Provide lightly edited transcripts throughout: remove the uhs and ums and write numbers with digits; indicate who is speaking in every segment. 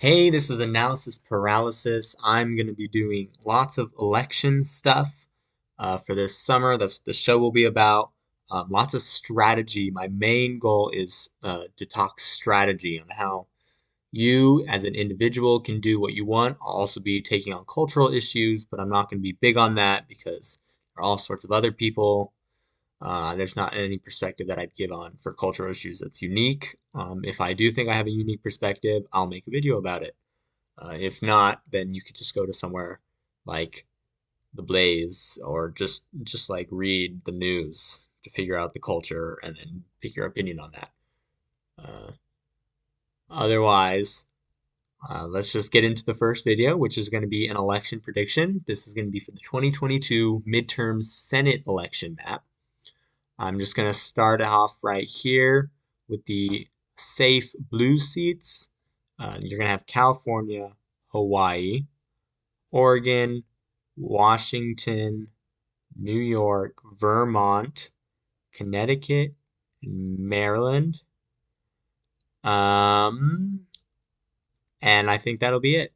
Speaker 1: Hey, this is analysis paralysis. I'm going to be doing lots of election stuff for this summer. That's what the show will be about. Lots of strategy. My main goal is to talk strategy on how you, as an individual, can do what you want. I'll also be taking on cultural issues, but I'm not going to be big on that because there are all sorts of other people. There's not any perspective that I'd give on for cultural issues that's unique. If I do think I have a unique perspective, I'll make a video about it. If not, then you could just go to somewhere like The Blaze or just like read the news to figure out the culture and then pick your opinion on that. Uh, Otherwise, let's just get into the first video, which is going to be an election prediction. This is going to be for the 2022 midterm Senate election map. I'm just going to start off right here with the safe blue seats. You're going to have California, Hawaii, Oregon, Washington, New York, Vermont, Connecticut, Maryland. Um, and I think that'll be it.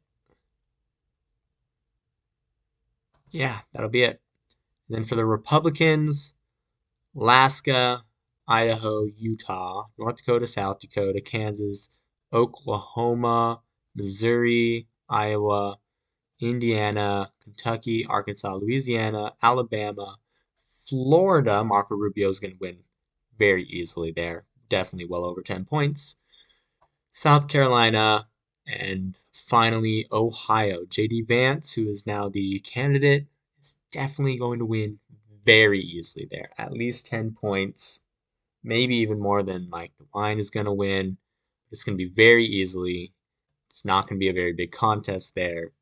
Speaker 1: Yeah, that'll be it. And then for the Republicans, Alaska, Idaho, Utah, North Dakota, South Dakota, Kansas, Oklahoma, Missouri, Iowa, Indiana, Kentucky, Arkansas, Louisiana, Alabama, Florida. Marco Rubio is going to win very easily there. Definitely well over 10 points. South Carolina, and finally Ohio. J.D. Vance, who is now the candidate, is definitely going to win very easily there. At least 10 points, maybe even more than Mike DeWine is going to win. It's going to be very easily. It's not going to be a very big contest there.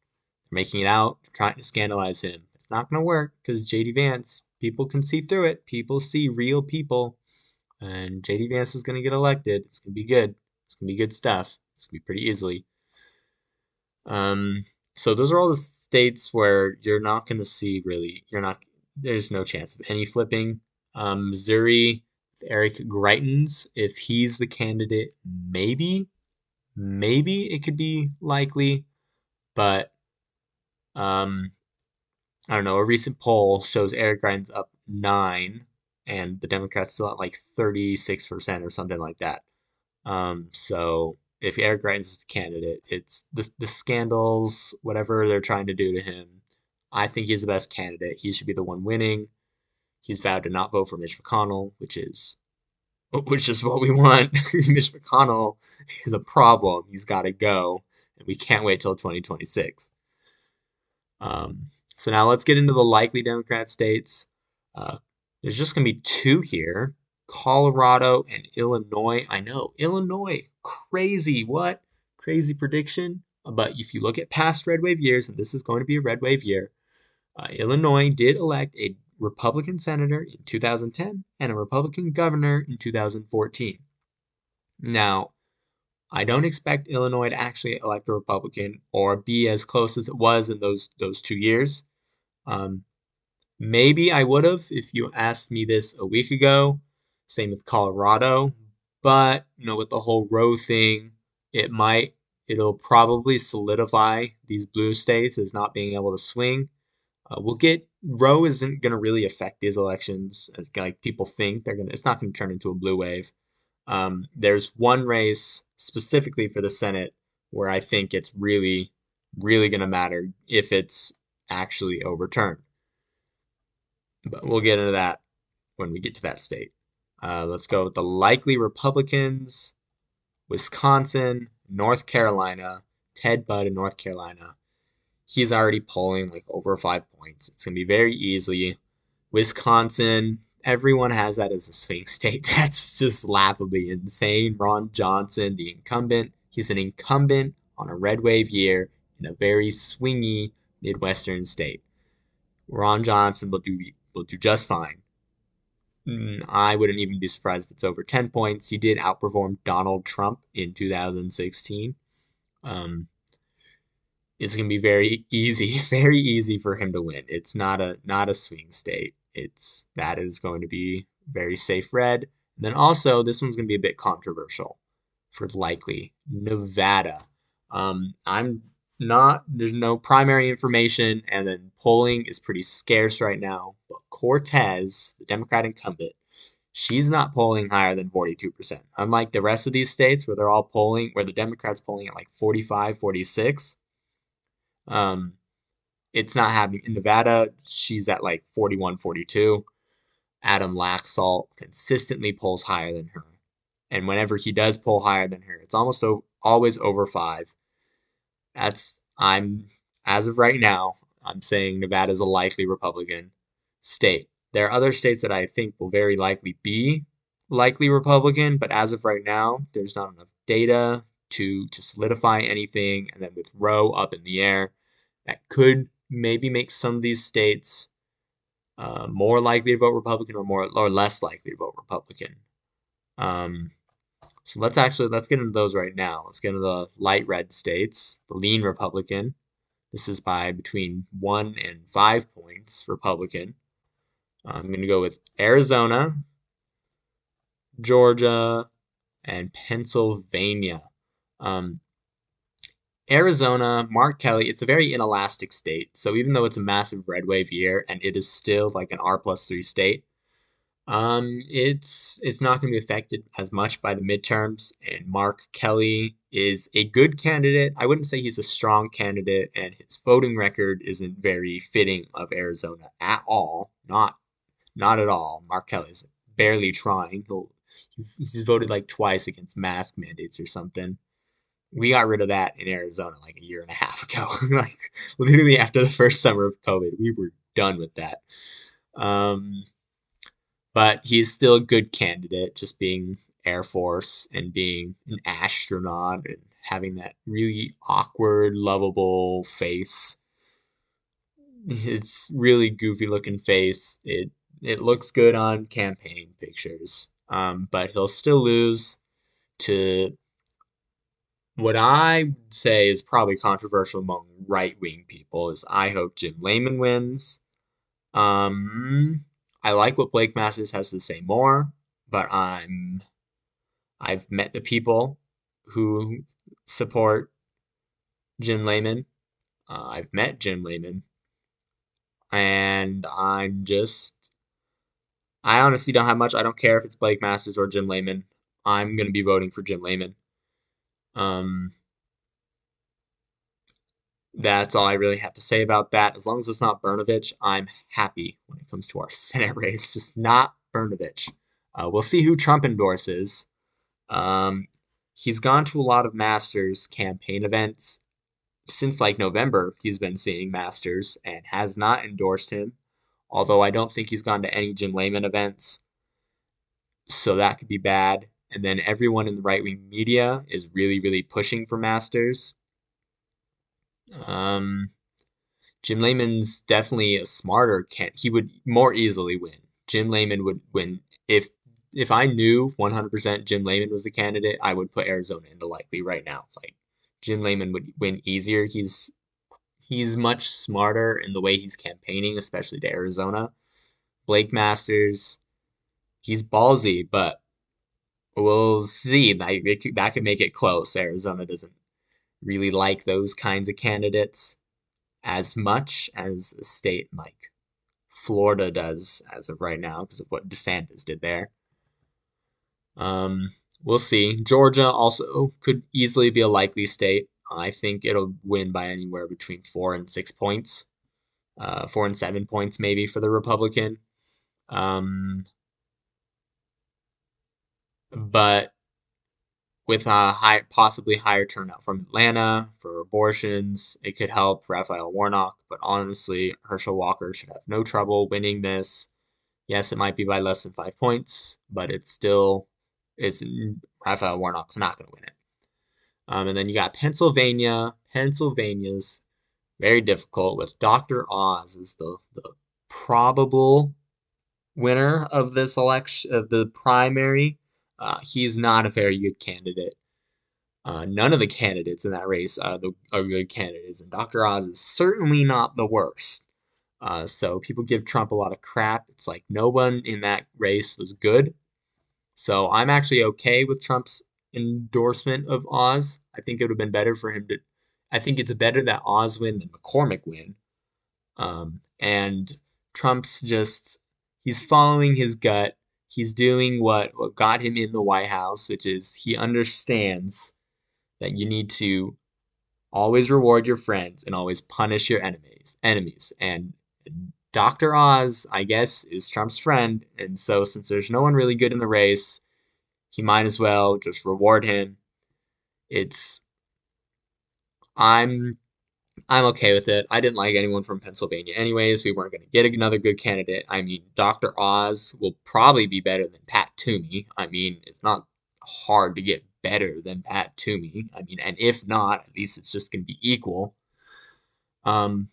Speaker 1: Making it out, trying to scandalize him. It's not going to work because JD Vance, people can see through it. People see real people. And JD Vance is going to get elected. It's going to be good. It's going to be good stuff. It's going to be pretty easily. So those are all the states where you're not going to see really, there's no chance of any flipping. Missouri, Eric Greitens, if he's the candidate, maybe it could be likely, but um, I don't know. A recent poll shows Eric Greitens up 9, and the Democrats still at like 36% or something like that. So if Eric Greitens is the candidate, it's the scandals, whatever they're trying to do to him. I think he's the best candidate. He should be the one winning. He's vowed to not vote for Mitch McConnell, which is what we want. Mitch McConnell is a problem. He's got to go, and we can't wait till 2026. So now let's get into the likely Democrat states. Uh, there's just going to be two here, Colorado and Illinois. I know, Illinois, crazy. What? Crazy prediction. But if you look at past red wave years, and this is going to be a red wave year, Illinois did elect a Republican senator in 2010 and a Republican governor in 2014. Now, I don't expect Illinois to actually elect a Republican or be as close as it was in those 2 years. Um, Maybe I would have if you asked me this a week ago. Same with Colorado, but with the whole Roe thing, it might it'll probably solidify these blue states as not being able to swing. We'll get Roe isn't going to really affect these elections as like people think they're gonna. It's not going to turn into a blue wave. There's one race specifically for the Senate where I think it's really, really going to matter if it's actually overturned. But we'll get into that when we get to that state. Let's go with the likely Republicans: Wisconsin, North Carolina, Ted Budd in North Carolina. He's already polling like over 5 points. It's going to be very easily. Wisconsin, everyone has that as a swing state. That's just laughably insane. Ron Johnson, the incumbent, he's an incumbent on a red wave year in a very swingy Midwestern state. Ron Johnson will do just fine. I wouldn't even be surprised if it's over 10 points. He did outperform Donald Trump in 2016. Um, it's going to be very easy, very easy for him to win. It's not a swing state. That is going to be very safe red. And then also this one's going to be a bit controversial for likely Nevada. I'm not, there's no primary information, and then polling is pretty scarce right now. But Cortez, the Democrat incumbent, she's not polling higher than 42%. Unlike the rest of these states where they're all polling, where the Democrats polling at like 45, 46, um, it's not happening. In Nevada, she's at like 41, 42. Adam Laxalt consistently polls higher than her. And whenever he does pull higher than her, it's almost always over five. I'm as of right now, I'm saying Nevada's a likely Republican state. There are other states that I think will very likely be likely Republican, but as of right now, there's not enough data to solidify anything. And then with Roe up in the air, that could maybe make some of these states more likely to vote Republican or less likely to vote Republican. Um, so let's get into those right now. Let's get into the light red states, the lean Republican. This is by between 1 and 5 points Republican. I'm going to go with Arizona, Georgia, and Pennsylvania. Um, Arizona, Mark Kelly, it's a very inelastic state. So even though it's a massive red wave year and it is still like an R+3 state, it's not going to be affected as much by the midterms, and Mark Kelly is a good candidate. I wouldn't say he's a strong candidate, and his voting record isn't very fitting of Arizona at all. Not at all. Mark Kelly's barely trying. He's voted like twice against mask mandates or something. We got rid of that in Arizona like a year and a half ago. Like literally after the first summer of COVID, we were done with that. Um, but he's still a good candidate, just being Air Force and being an astronaut and having that really awkward, lovable face. It's really goofy looking face. It looks good on campaign pictures, but he'll still lose to what I would say is probably controversial among right wing people. Is I hope Jim Layman wins. Um, I like what Blake Masters has to say more, but I've met the people who support Jim Layman. I've met Jim Layman, and I honestly don't have much. I don't care if it's Blake Masters or Jim Layman. I'm gonna be voting for Jim Layman. Um, that's all I really have to say about that. As long as it's not Brnovich, I'm happy when it comes to our Senate race. Just not Brnovich. We'll see who Trump endorses. Um, he's gone to a lot of Masters campaign events since like November. He's been seeing Masters and has not endorsed him. Although I don't think he's gone to any Jim Layman events, so that could be bad. And then everyone in the right wing media is really, really pushing for Masters. Um, Jim Layman's definitely a smarter can. He would more easily win. Jim Layman would win if I knew 100% Jim Layman was the candidate. I would put Arizona into likely right now. Like Jim Layman would win easier. He's much smarter in the way he's campaigning, especially to Arizona. Blake Masters, he's ballsy, but we'll see. That could make it close. Arizona doesn't really like those kinds of candidates as much as a state like Florida does as of right now because of what DeSantis did there. Um, we'll see. Georgia also could easily be a likely state. I think it'll win by anywhere between 4 and 6 points, 4 and 7 points maybe for the Republican. Um, but with a possibly higher turnout from Atlanta for abortions, it could help Raphael Warnock. But honestly, Herschel Walker should have no trouble winning this. Yes, it might be by less than 5 points, but it's Raphael Warnock's not going to win it. And then you got Pennsylvania. Pennsylvania's very difficult with Dr. Oz as the probable winner of this election of the primary. He's not a very good candidate. None of the candidates in that race are good candidates, and Dr. Oz is certainly not the worst. So people give Trump a lot of crap. It's like no one in that race was good. So I'm actually okay with Trump's endorsement of Oz. I think it would have been better for him to. I think it's better that Oz win than McCormick win. And Trump's just he's following his gut. He's doing what got him in the White House, which is he understands that you need to always reward your friends and always punish your enemies. And Dr. Oz, I guess, is Trump's friend, and so since there's no one really good in the race, he might as well just reward him. It's I'm I'm okay with it. I didn't like anyone from Pennsylvania anyways. We weren't going to get another good candidate. I mean, Dr. Oz will probably be better than Pat Toomey. I mean, it's not hard to get better than Pat Toomey. I mean, and if not, at least it's just going to be equal.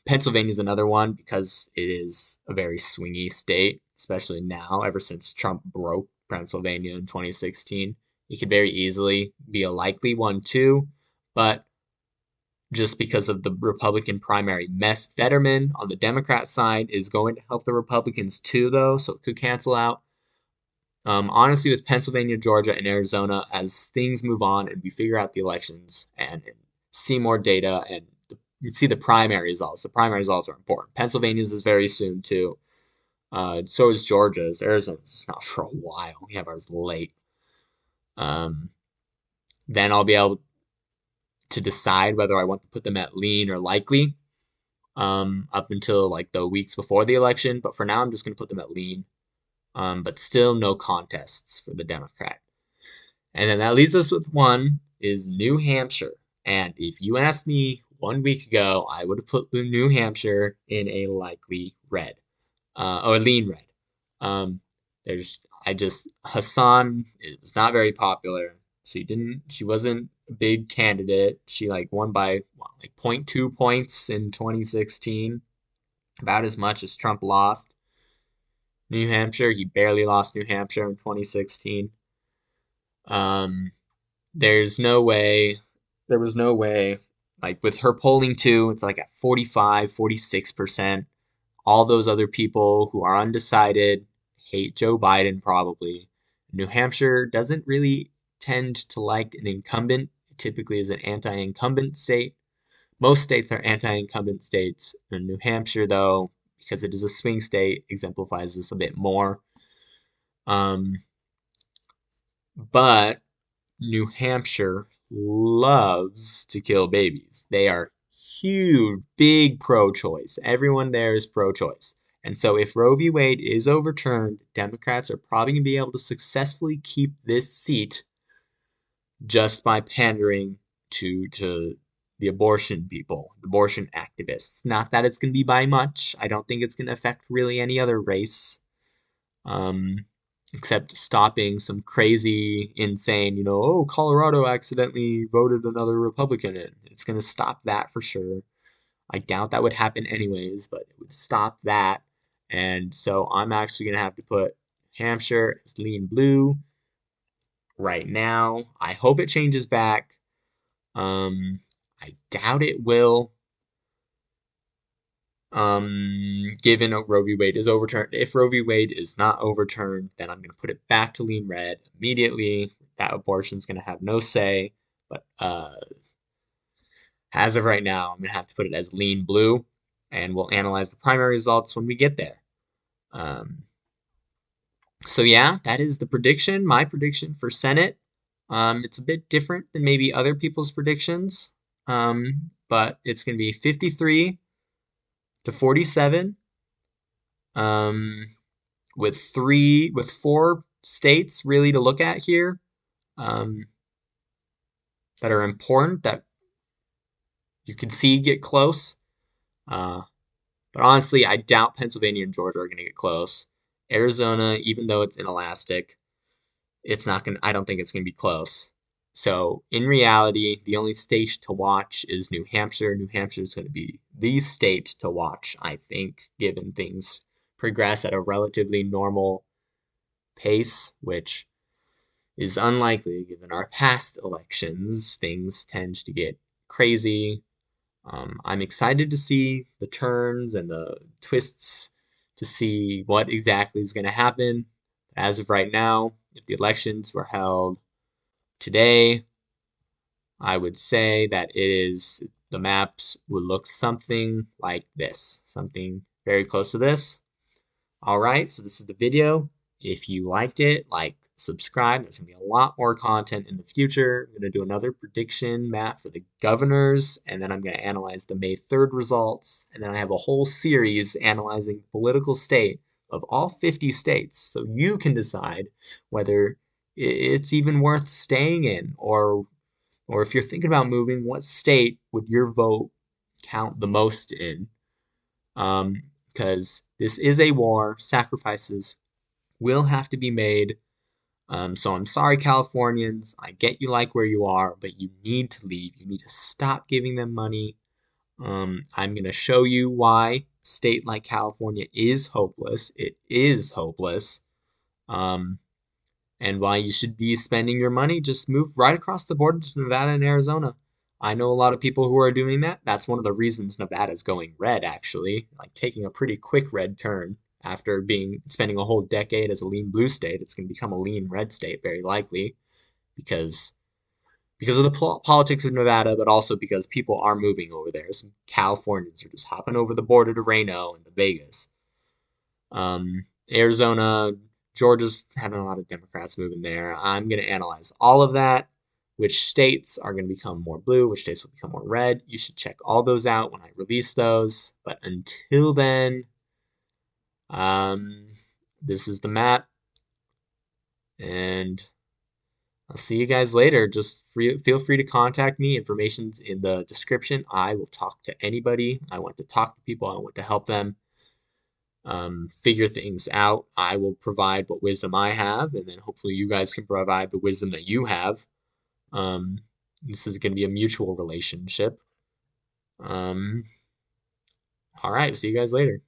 Speaker 1: Pennsylvania is another one because it is a very swingy state, especially now, ever since Trump broke Pennsylvania in 2016. It could very easily be a likely one too, but just because of the Republican primary mess, Fetterman on the Democrat side is going to help the Republicans too, though, so it could cancel out. Honestly, with Pennsylvania, Georgia, and Arizona, as things move on and we figure out the elections and see more data and you see the primary results. The primary results are important. Pennsylvania's is very soon too. So is Georgia's. Arizona's not for a while. We have ours late. Um, then I'll be able to decide whether I want to put them at lean or likely. Up until like the weeks before the election. But for now, I'm just going to put them at lean. But still no contests for the Democrat. And then that leaves us with one is New Hampshire. And if you asked me 1 week ago, I would have put New Hampshire in a likely red, or lean red. Um, I just, Hassan was not very popular. She wasn't a big candidate. She like won by like zero point 0.2 points in 2016, about as much as Trump lost. New Hampshire, he barely lost New Hampshire in 2016. Um, there's no way, there was no way, like with her polling too, it's like at 45, 46%. All those other people who are undecided hate Joe Biden probably. New Hampshire doesn't really tend to like an incumbent. It typically is an anti-incumbent state. Most states are anti-incumbent states. In New Hampshire, though, because it is a swing state, exemplifies this a bit more. Um, but New Hampshire loves to kill babies. They are huge, big pro-choice. Everyone there is pro-choice. And so if Roe v. Wade is overturned, Democrats are probably going to be able to successfully keep this seat just by pandering to the abortion people, abortion activists. Not that it's going to be by much. I don't think it's going to affect really any other race. Um, Except stopping some crazy, insane, oh, Colorado accidentally voted another Republican in. It's going to stop that for sure. I doubt that would happen anyways, but it would stop that. And so I'm actually going to have to put Hampshire as lean blue right now. I hope it changes back. I doubt it will. Given Roe v. Wade is overturned. If Roe v. Wade is not overturned, then I'm going to put it back to lean red immediately. That abortion's going to have no say. But as of right now, I'm going to have to put it as lean blue, and we'll analyze the primary results when we get there. Um, so yeah, that is the prediction. My prediction for Senate. It's a bit different than maybe other people's predictions, but it's going to be 53 to 47. Um, with four states really to look at here, um, that are important that you can see get close. Uh, but honestly, I doubt Pennsylvania and Georgia are going to get close. Arizona, even though it's inelastic, it's not going. I don't think it's going to be close. So in reality, the only state to watch is New Hampshire. New Hampshire is going to be the state to watch, I think, given things progress at a relatively normal pace, which is unlikely given our past elections. Things tend to get crazy. I'm excited to see the turns and the twists to see what exactly is going to happen. As of right now, if the elections were held Today, I would say that the maps would look something like this, something very close to this. All right, so this is the video. If you liked it, like, subscribe. There's going to be a lot more content in the future. I'm going to do another prediction map for the governors, and then I'm going to analyze the May 3rd results. And then I have a whole series analyzing the political state of all 50 states. So you can decide whether it's even worth staying in, or if you're thinking about moving, what state would your vote count the most in? Because this is a war, sacrifices will have to be made. So I'm sorry, Californians. I get you like where you are, but you need to leave. You need to stop giving them money. I'm going to show you why a state like California is hopeless. It is hopeless. Um, and why you should be spending your money, just move right across the border to Nevada and Arizona. I know a lot of people who are doing that. That's one of the reasons Nevada's going red, actually, like taking a pretty quick red turn after being spending a whole decade as a lean blue state. It's going to become a lean red state, very likely, because of the politics of Nevada, but also because people are moving over there. Some Californians are just hopping over the border to Reno and to Vegas. Arizona, Georgia's having a lot of Democrats moving there. I'm going to analyze all of that. Which states are going to become more blue, which states will become more red. You should check all those out when I release those. But until then, um, this is the map, and I'll see you guys later. Just feel free to contact me. Information's in the description. I will talk to anybody. I want to talk to people. I want to help them figure things out. I will provide what wisdom I have, and then hopefully you guys can provide the wisdom that you have. Um, this is going to be a mutual relationship. Um, all right, see you guys later.